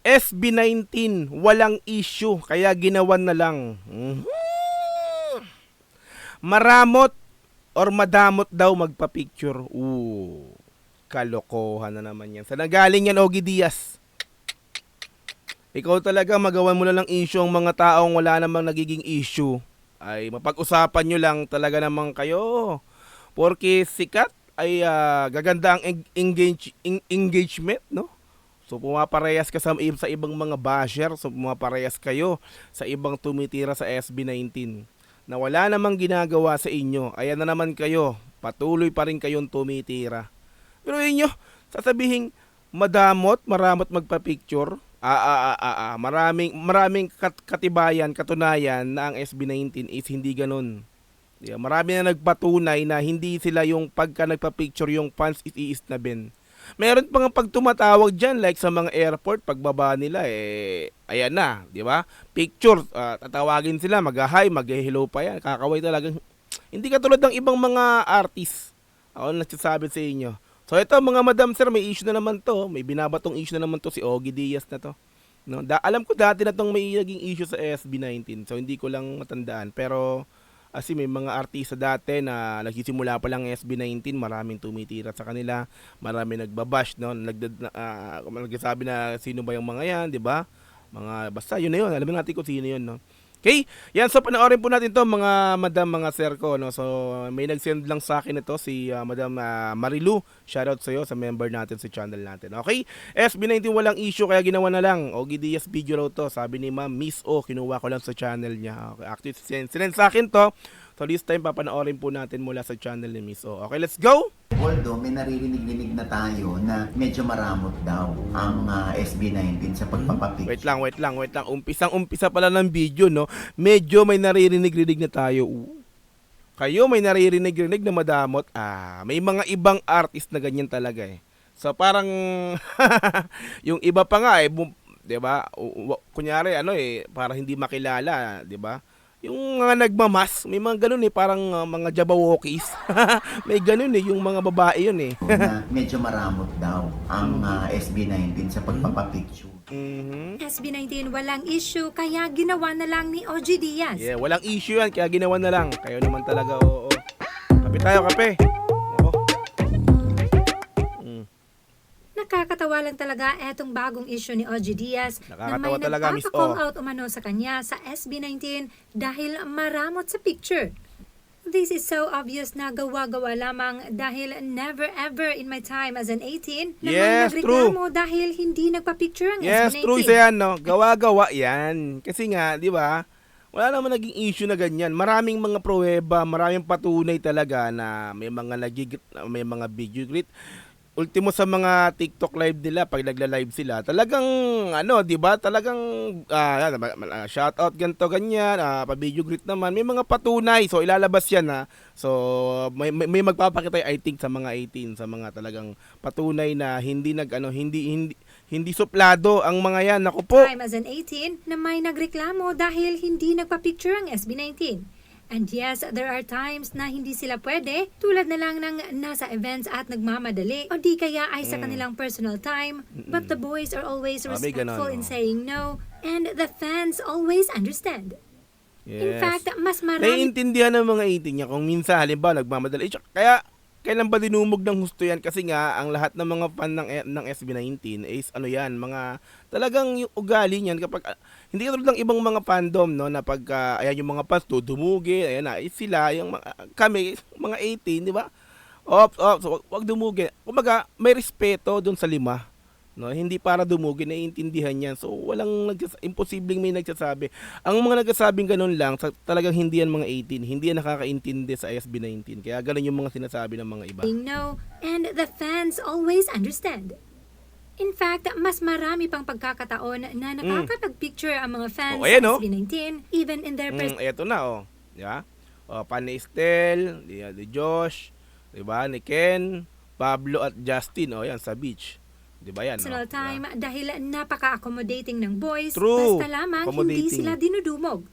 SB19, walang issue, kaya ginawan na lang. Maramot or madamot daw magpa-picture. Kalokohan na naman yan. Saan nagaling yan, Ogie Diaz? Ikaw talaga magawan mo na lang issue ang mga taong wala namang nagiging issue. Ay mapag-usapan nyo lang talaga naman kayo. Porque sikat ay gaganda ang engagement, no? So pumaparehas ka sa ibang mga basher, so pumaparehas kayo sa ibang tumitira sa SB19 na wala namang ginagawa sa inyo. Ayan na naman kayo, patuloy pa rin kayong tumitira. Pero inyo, sasabihin maramot magpa-picture. Maraming katibayan, katunayan na ang SB19 is hindi ganun. Yeah, marami na nagpatunay na hindi sila yung pagka nagpa-picture yung fans iisnabin. Meron pa nga pag tumatawag dyan, like sa mga airport, pagbaba nila, ayan na, di ba? Picture, tatawagin sila, mag-hi, mag-hello pa yan. Kakaway talagang, hindi katulad ng ibang mga artist. Ako nagsasabi sa inyo. So ito mga madam sir, may issue na naman to. May binabatong issue na naman to si Ogie Diaz na to. No, alam ko dati na tong may naging issue sa SB19. So hindi ko lang matandaan. Pero kasi may mga artista dati na nagsisimula pa lang SB19, maraming tumitira sa kanila, maraming nagbabash, no? Nagsasabi na sino ba yung mga yan, di ba? Mga basta yun na yun. Alam natin kung sino yun, no? Okay, yan, so panoorin po natin to mga madam, mga sir ko, no? So may nag-send lang sa akin ito si madam Marilu. Shoutout sa iyo, sa member natin sa channel natin. Okay, SB19 walang issue kaya ginawa na lang. Ogie Diaz video raw to, sabi ni Ma'am Miss O, kinuha ko lang sa channel niya. Okay, actually sinend sa akin to. So this time papanoorin po natin mula sa channel ni Miss O. Okay, let's go. Although may naririnig-rinig na tayo na medyo maramot daw ang SB19 sa pagpapapicture. Wait lang. Umpisa pala ng video, no? Medyo may naririnig-rinig na tayo. Kayo may naririnig-rinig na madamot. May mga ibang artist na ganyan talaga eh. So parang yung iba pa nga 'di ba? Kunyari para hindi makilala, 'di ba? Yung mga nagmamas, may mga ganun parang mga jabawokis. May ganun yung mga babae yun Na medyo maramot daw ang SB19 sa pagpapapicture. SB19 walang issue kaya ginawa na lang ni Ogie Diaz. Yeah, walang issue yan kaya ginawa na lang. Kayo naman talaga, oo. Kape tayo, kape. Nakakatawa lang talaga etong bagong issue ni Ogie Diaz na may Nakakatawa talaga, Miss O. nagpapa-call out umano sa kanya sa SB19 dahil maramot sa picture. This is so obvious na gawa-gawa lamang dahil never ever in my time as an 18 na may Yes, nagreklamo dahil hindi nagpa-picture ang Yes, SB19. true isa yan, no? Gawa-gawa yan. Kasi nga, di ba? Wala naman naging issue na ganyan. Maraming mga pruweba, maraming patunay talaga na may mga video grit. Ultimo sa mga TikTok live nila, pag nagla-live sila, talagang di ba? Talagang shoutout ganto ganyan, pa-video greet naman, may mga patunay. So ilalabas 'yan ha. So may magpapakita I think sa mga 18, sa mga talagang patunay na hindi hindi suplado ang mga yan. Naku po. Time as an 18 na may nagreklamo dahil hindi nagpa-picture ang SB19. And yes, there are times na hindi sila pwede, tulad na lang ng nasa events at nagmamadali, o di kaya ay sa kanilang personal time, but the boys are always respectful in saying no, and the fans always understand. Yes. In fact, mas marami... Naiintindihan ng mga 18 niya kung minsan halimbawa nagmamadali. Kaya kailan ba dinumog ng husto yan? Kasi nga, ang lahat ng mga fan ng SB19 is mga talagang yung ugali niyan kapag, hindi katulad ng ibang mga fandom, no, na pagka, ayan yung mga fans, dumugi, ayan na, sila, kami, mga 18, di ba? So, wag dumugi. Kumbaga, may respeto dun sa 5. No, hindi para dumugi, naiintindihan yan. So, imposibleng may nagsasabi. Ang mga nagsasabing ganun lang, talagang hindi yan mga 18. Hindi yan nakakaintindi sa SB19. Kaya ganun yung mga sinasabi ng mga iba. No, and the fans always understand. In fact, mas marami pang pagkakataon na nakakapag-picture ang mga fans sa SB19, even in their Eto na, diba? Pan ni Estel, ni Josh, diba? Ni Ken, Pablo at Justin, yan, sa beach. Diba yan, personal time dahil napaka-accommodating ng boys. True. Basta lamang hindi sila dinudumog.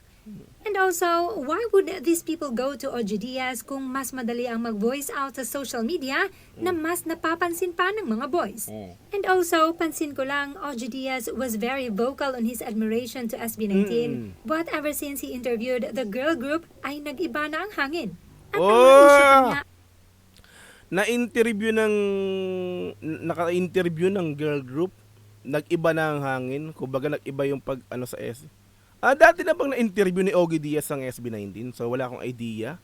And also, why would these people go to OG Diaz kung mas madali ang mag-voice out sa social media na mas napapansin pa ng mga boys? And also, pansin ko lang, OG Diaz was very vocal on his admiration to SB19. But ever since he interviewed the girl group, ay nag-iba na ang hangin. At ang mga issue pa niya naka-interview ng girl group, nag-iba na ang hangin, kumbaga nag-iba yung pag ano sa S. Dati na bang na-interview ni Ogie Diaz ang SB19? So wala akong idea.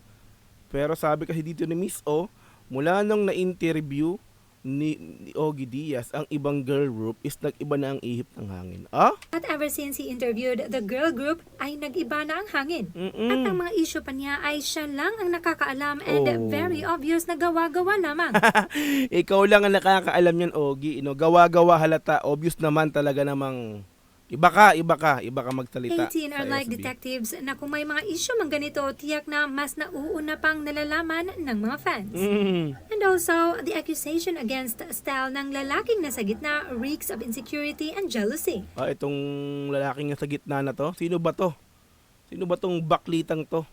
Pero sabi kasi dito ni Miss O, mula nung na-interview ni Ogie Diaz ang ibang girl group is nag-iba na ang ihip ng hangin. At ever since he interviewed the girl group, ay nag-iba na ang hangin. At ang mga issue pa niya ay siya lang ang nakakaalam and very obvious na gawa-gawa lamang. Ikaw lang ang nakakaalam yan, Ogie. Gawa-gawa halata, obvious naman talaga namang iba ka magsalita 18 are sa like SB. detectives na kung may mga issue mang ganito, tiyak na mas nauuna pang nalalaman ng mga fans. And also, the accusation against style ng lalaking nasa gitna reeks of insecurity and jealousy. Itong lalaking nasa gitna na to, sino ba to? Sino ba tong baklitang to?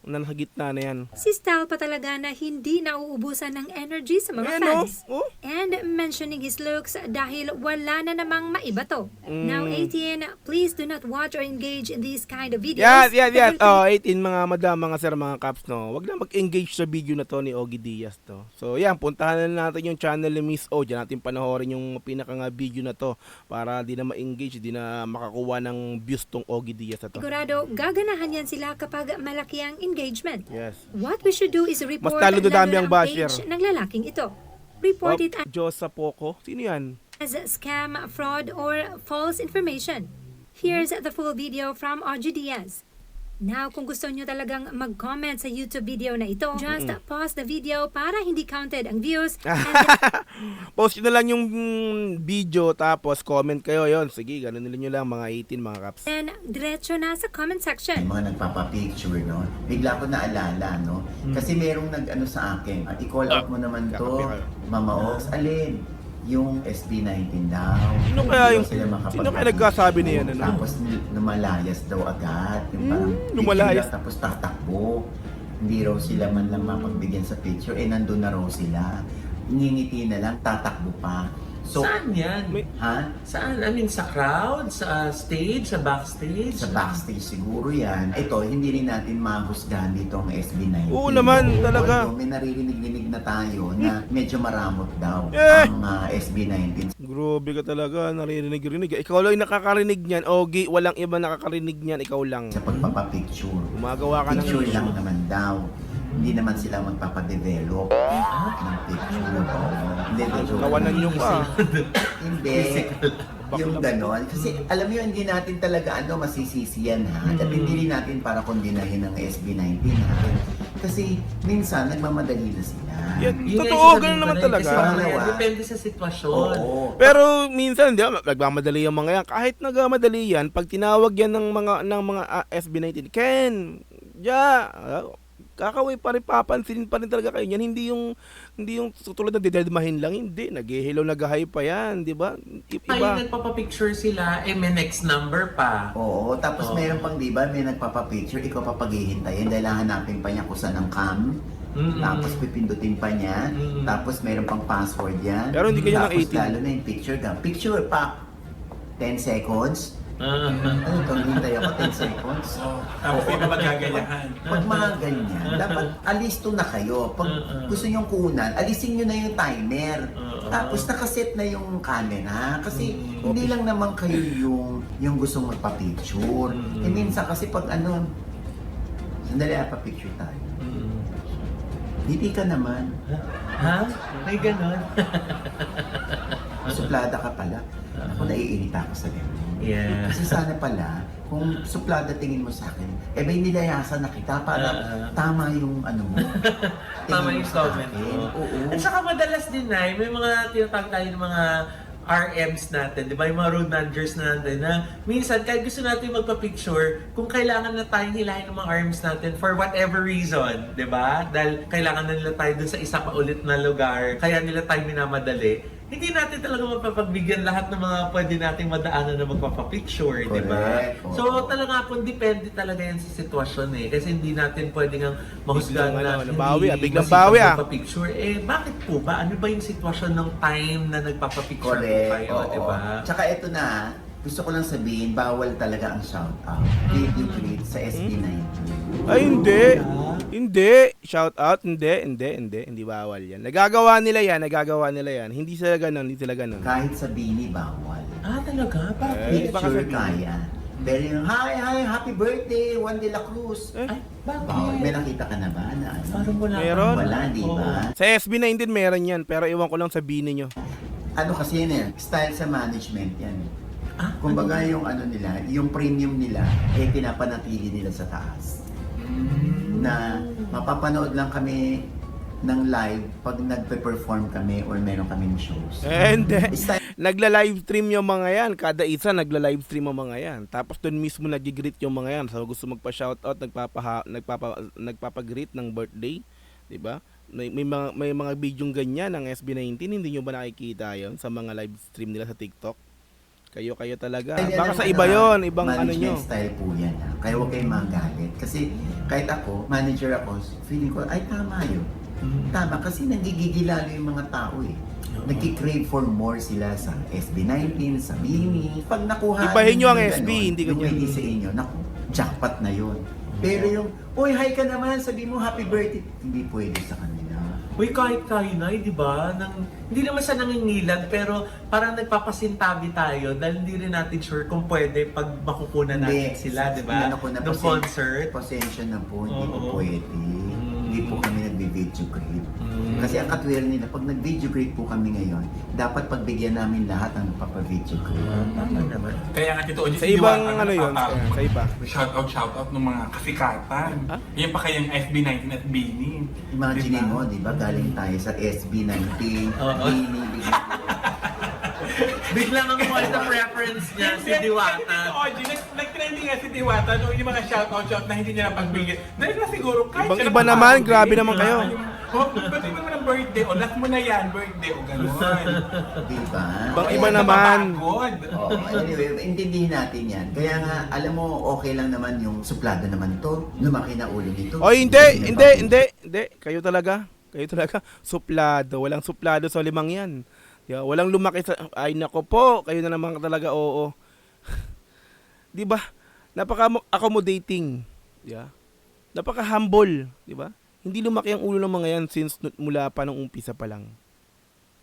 Na nasa gitna na yan. Si Style pa talaga na hindi nauubusan ng energy sa mga fans. And mentioning his looks dahil wala na namang maiba to. Now 18, please do not watch or engage in these kind of videos. Yan. that will 18 mga madam, mga sir, mga caps, no. Wag na mag-engage sa video na to ni Ogie Diaz to. So yan, puntahan na natin yung channel ni Miss O. Diyan natin panoorin yung pinaka nga video na to para di na ma-engage, di na makakuha ng views tong Ogie Diaz na to. Sigurado, gaganahan yan sila kapag malaki ang engagement. Yes. What we should do is report Mas lalo dadami ang ang basher. page ng lalaking ito. Report it Diyos sa Poco. Sino yan? as scam, fraud, or false information. Here's the full video from OG Diaz. Now, kung gusto nyo talagang mag-comment sa YouTube video na ito, just pause the video para hindi counted ang views. Post nyo na lang yung video tapos comment kayo yon. Sige, ganun nyo lang mga 18 mga caps. Then, diretso na sa comment section. Yung mga nagpapapicture, no? Bigla ko naalala, no? Kasi merong nag-ano sa akin, i-call out mo naman to, Kakapi kayo. Mama Ox, alin? Yung SB19 daw. Sino kaya Hindi yung- daw sila sino kaya nagkasabi niyan, ano? Tapos lumalayas daw agad. Yung parang lumalayas. picture, tapos tatakbo. Hindi raw sila man lang mapagbigyan sa picture. Nandun na raw sila. Ngingiti na lang, tatakbo pa. So, Saan yan? ha? Saan? I mean, sa crowd? Sa stage? Sa backstage? Sa backstage siguro yan. Ito, hindi rin natin mahusgahan dito ang SB19. Oo naman, talaga. Although, may naririnig-rinig na tayo na medyo maramot daw Eh! ang SB19. Grabe ka talaga, naririnig-rinig. Ikaw lang yung nakakarinig niyan. Ogie, walang iba nakakarinig niyan, ikaw lang. Sa pagpapapicture. Gumagawa ka ng Picture issue. lang naman daw. Hindi naman sila magpapadevelop ng picture. Hindi, joke. Kawanan nyo pa. Hindi. Yung ganon. Kasi alam mo yun, hindi natin talaga masisisi yan ha. At hindi rin natin para kondinahin ng SB19 ha. Kasi minsan nagmamadali na sila. Yan, Yun nga totoo, yung sinabi ganun ko naman rin, talaga. Kasi mga Pangalawa. yan, depende sa sitwasyon. Oo. Pero minsan, di ba, nagmamadali yung mga yan. Kahit nagmamadali yan, pag tinawag yan ng mga SB19, Ken, kakaway pa rin, papansinin pa rin talaga kayo yan. Hindi yung tulad na didedmahin lang, hindi. Nag-hello, nag-hi pa yan, di ba? Ay, Iba. nagpapapicture sila, may next number pa. Oo, tapos Oo. meron pang di ba, may nagpapapicture, ikaw pa paghihintayin dahil hahanapin pa niya kung saan ang cam. Tapos pipindutin pa niya. Tapos meron pang password yan. Pero hindi kanya ng Tapos 18. lalo na yung picture ka. Picture pa. 10 seconds. Ah. Ano ito? Hintay ako 10 seconds. Tapos di ba magaganyahan? Pag mga ganyan, dapat alisto na kayo. Pag gusto nyong kunan, alisin nyo na yung timer. Tapos nakaset na yung camera. Kasi hindi lang naman kayo yung gustong magpa-picture. Eh minsan kasi pag sandali pa-picture tayo. Hindi ka naman. Ha? May ganon? Suplada ka pala. Ako naiirita ako sa ganyan. Yeah. Kasi sana pala, kung suplada tingin mo sa akin, may nilayasan na kita para tama yung mo. Tama tingin yung mo sa comment akin. mo. Oo. At saka madalas din may mga tinatawag tayo ng mga RMs natin, di ba? Yung mga road managers natin na minsan kahit gusto natin magpa-picture, kung kailangan na tayong hilahin ng mga RMs natin for whatever reason, di ba? Dahil kailangan na nila tayo dun sa isa pa ulit na lugar, kaya nila tayo minamadali, hindi natin talaga mapapagbigyan lahat ng mga pwede nating madaanan na magpapapicture, di ba? Correct. Oo. So talaga po, depende talaga yan sa sitwasyon eh. Kasi hindi natin pwedeng mahusgahan Biglang, na nabawi, hindi biglang masipag bawi, magpapicture. Eh, bakit po ba? Ano ba yung sitwasyon ng time na nagpapapicture po Correct. kayo, Oo. di ba? Tsaka ito na, gusto ko lang sabihin, bawal talaga ang shoutout. Video create sa SB19. Ay, hindi. Hindi. Shout out. Hindi bawal yan. Nagagawa nila yan. Hindi sila ganun. Kahit sa Bini, bawal. Ah, talaga? Eh, Bakit? baka Picture sabihin. kaya. Pero yung, hi, happy birthday, Juan de la Cruz. Eh, Ay, bakit? Bawal. May nakita ka na ba? Na, ano? Parang wala. Meron? Wala, di ba? Sa SB19 meron yan. Pero iwan ko lang sabihin nyo. Ano kasi yan eh, style sa management yan. Ah, Kumbaga yung ano nila, yung premium nila, eh pinapanatili nila sa taas. Na mapapanood lang kami ng live pag nagpe-perform kami or meron kaming shows. Eh, hindi. Style Nagla-live stream yung mga yan. Kada isa nagla-live stream ang mga yan. Tapos doon mismo nag-greet yung mga yan. So gusto magpa-shoutout, nagpapa-greet ng birthday, 'di ba? May mga bidyong ganyan ng SB19, hindi nyo ba nakikita 'yon sa mga live stream nila sa TikTok? Kayo talaga. Yan Baka ang sa iba 'yon, ibang ano management nyo. style po yan. Ha? Kaya huwag kayong magalit. Kasi kahit ako, manager ako, feeling ko, ay tama yun. Tama, kasi nagigigil lalo yung mga tao eh. Nagki-crave for more sila sa SB19, sa Bini. Pag nakuha Ibahin nyo ang ng SB, ganon, hindi ganyan. yung hindi sa inyo, naku, jackpot na yun. Pero yung, uy, hi ka naman, sabi mo happy birthday, hindi pwede sa kanila. Uy, kahit kahinay, di ba? Hindi naman siya nangingilan, pero parang nagpapasintabi tayo dahil hindi rin natin sure kung pwede pag makukunan natin sila, di ba? Ano ko na, Ng concert. Pasensya na po, hindi po Oo. pwede. Hindi po kami nagbe-video grade. Kasi ang katwiran nila, pag nag-video grade po kami ngayon, dapat pagbigyan namin lahat ang nagpapa-video grade. Tama naman. Kaya nga Tito Oji, Sa ibang ano 'yon, sa iba. Shoutout ng mga kasikatan. Ha? Yan pa kayang FB19 at Bini. Imagine Diba? mo, di ba, galing tayo sa SB19, Oo. Bini, Biglang ang point of reference niya, si Diwata. Oji, nag-trending nga si Diwata noong yung mga shoutout na hindi niya napagbigay. Dahil na siguro, kahit Ibang siya iba naman, napapagod, grabe eh. naman kayo. Oh, ba't mo naman ang birthday? O, last mo na yan, birthday. O, gano'n. di ba? Ibang Kaya iba naman. Napapagod. Anyway, intindihin natin yan. Kaya nga, alam mo, okay lang naman yung suplado naman to. Lumaki na ulo nito. Oy, hindi. Kayo talaga. Suplado. Walang suplado sa limang yan. Yeah, walang lumaki sa... Ay, nako po. Kayo na naman talaga, oo. Di ba? Napaka-accommodating. Yeah. Napaka-humble. Di ba? Hindi lumaki ang ulo ng mga yan since mula pa nung umpisa pa lang.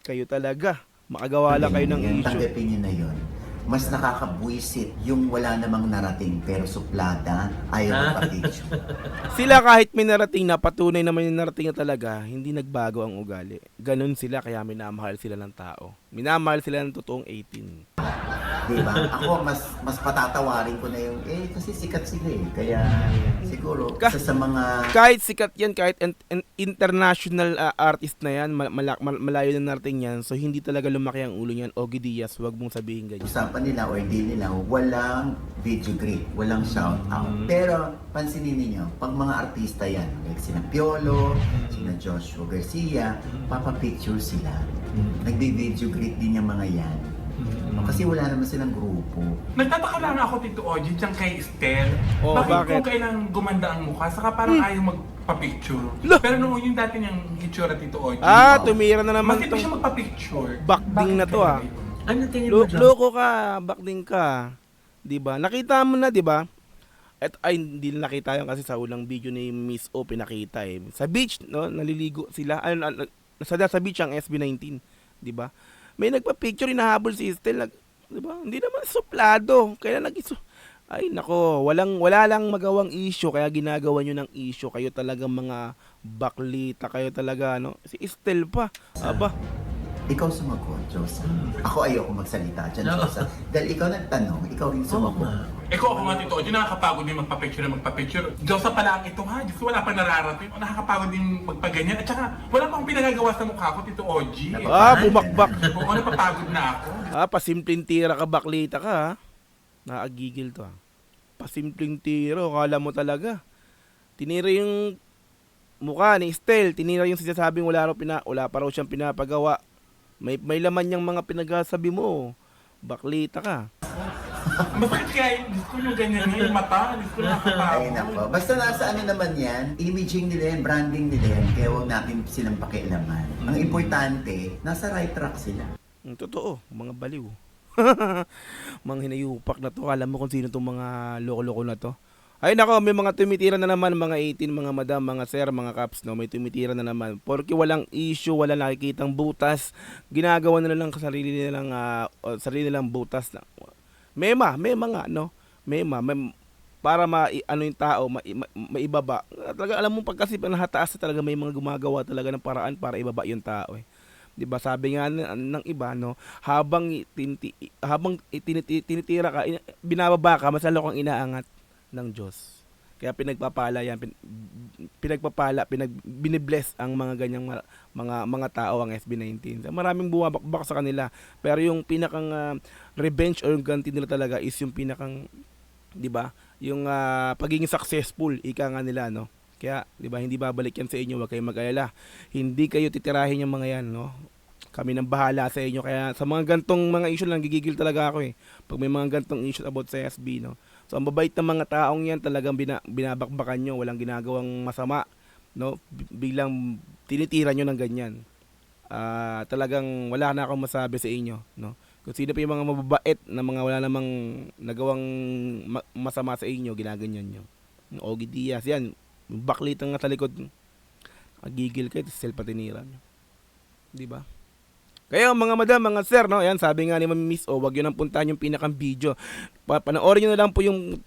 Kayo talaga. Makagawa lang kayo ng issue. Tanggapin nyo na yun. Mas nakakabuisit yung wala namang narating pero suplada ayaw magpa-picture. Sila kahit may narating na patunay naman yung narating na talaga, hindi nagbago ang ugali. Ganon sila kaya minamahal sila ng tao. Minamahal sila ng totoong 18. Diba? Ako, mas patatawarin ko na yung, kasi sikat sila eh. Kaya siguro, isa sa mga... Kahit sikat yan, kahit international artist na yan, malayo na narating yan, so hindi talaga lumaki ang ulo niyan. Ogie Diaz, wag mong sabihin ganyan. Usapan nila or deal nila, walang video grade, walang shout out. Pero, pansinin niyo pag mga artista yan, like sina Piolo, sina Joshua Garcia, papapicture sila. Nagbi-video grade din yung mga yan. Kasi wala naman silang grupo. Nagtataka lang ako, Tito Oji, dyan kay Estelle. Oh, bakit? Kung kailang gumanda ang mukha, saka parang ayaw magpa-picture. Lah! Pero noong yung dati niyang hitsura, Tito Oji, Tumira na naman mas hindi siya tong... magpa-picture. Bakding Bakit na to, kaya ah. yun? Ano tingin mo dyan? Loko ka, bakding ka. 'Di ba? Nakita mo na, 'di ba? At ay hindi na nakita yan kasi sa ulang video ni Miss O pinakita eh. Sa beach, no, naliligo sila. Sa beach ang SB19, 'di ba? May nagpa-picture hinahabol si Estelle, 'di ba? Hindi naman suplado. Kaya ay nako, wala lang magawang issue kaya ginagawa nyo ng issue. Kayo talagang mga baklita, kayo talaga no. Si Estelle pa. Aba, Ikaw sumagot, Josa. Ako ayoko magsalita dyan, No. Josa. Dahil ikaw nagtanong, ikaw rin Oo sumagot. nga. Eko ako nga, Tito Oji, nakakapagod din magpa-picture. Diyosa pala ang ito ha, Diyos, wala pa nararating. Nakakapagod din magpaganyan. At saka, wala pang pinagagawa sa mukha ko, Tito Oji. bumakbak. Oo, napapagod na ako. Pasimpleng tira ka, baklita ka ha. Nakagigil to ha. Pasimpleng tiro, kala mo talaga. Tinira yung mukha ni Estelle, tinira yung sinasabing wala pa raw siyang pinapagawa. May laman yung mga pinagsasabi mo. Baklita ka. Masakit kaya yung Diyos ko yung ganyan yung mata. Diyos ko Ay nakakapagod. nako. Basta nasa ano naman yan, imaging nila yan, branding nila yan, kaya huwag natin silang pakialaman. Ang importante, nasa right track sila. Totoo, mga baliw. Mga hinayupak na to. Alam mo kung sino tong mga loko-loko na to. Ay nako, may mga tumitira na naman, mga 18, mga madam, mga sir, mga caps, no, may tumitira na naman. Porque walang issue, wala nakikitang butas, ginagawa nila lang sarili nilang butas na. Mema nga, no. Para ano yung tao, maibaba. Talaga alam mo pag kasi nahataas na talaga may mga gumagawa talaga ng paraan para ibaba yung tao eh. 'Di ba? Sabi nga ng iba, no, habang tinitira ka, binababa ka, mas lalo kang inaangat ng Diyos. Kaya pinagpapala yan, binibless ang mga ganyang mga tao ang SB19. Maraming bumabakbak sa kanila. Pero yung pinakang revenge or yung ganti nila talaga is yung pinakang, 'di ba? Yung pagiging successful, ika nga nila, no. Kaya, 'di ba, hindi babalik yan sa inyo, wag kayong mag-alala. Hindi kayo titirahin yung mga yan, no. Kami nang bahala sa inyo. Kaya sa mga gantong mga issue lang, gigigil talaga ako eh. Pag may mga gantong issue about sa SB, no. So ang babait ng mga taong yan, talagang binabakbakan nyo, walang ginagawang masama, no. Biglang tinitira nyo ng ganyan. Talagang wala na akong masabi sa inyo, no. Kung sino pa yung mga mababait na mga wala namang nagawang masama sa inyo, ginaganyan nyo. Ogie Diaz, yan. Baklitang nga sa likod. Agigil kayo, sel patinira nyo. Diba? Kaya mga madam, mga sir, no, yan, sabi nga ni Ma'am Miss O, wag yun ang puntahan yung pinakang video. Panoorin nyo na lang po yung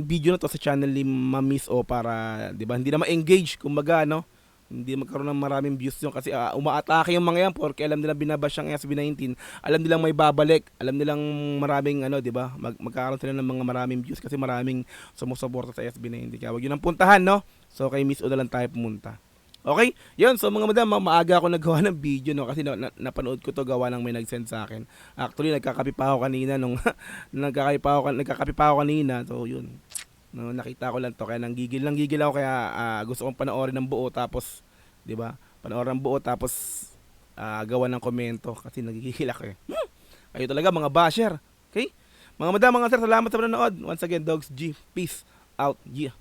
video na to sa channel ni Ma'am Miss O para, di ba, hindi na ma-engage, kumbaga, no? Hindi magkaroon ng maraming views yun kasi umaatake yung mga yan porque alam nilang binabash ang SB19, alam nilang may babalik, alam nilang maraming di ba, magkakaroon sila ng mga maraming views kasi maraming sumusuporta sa SB19. Kaya wag yun ang puntahan, no? So kay Miss O na lang tayo pumunta. Okay? Yun, so mga madam, maaga ako naggawa ng video, no, kasi napanood ko to, gawa ng may nag-send sa akin. Actually, nagkakape pa ako kanina nagkakape pa ako kanina. So yun. No, nakita ko lang to, kaya nanggigil ako, kaya gusto kong panoorin ng buo tapos, 'di ba? Panoorin ng buo tapos gawa ng komento kasi nagigil ako eh. Kayo talaga mga basher. Okay? Mga madam, mga sir, salamat sa panonood. Once again, Dogs G. Peace out. Yeah.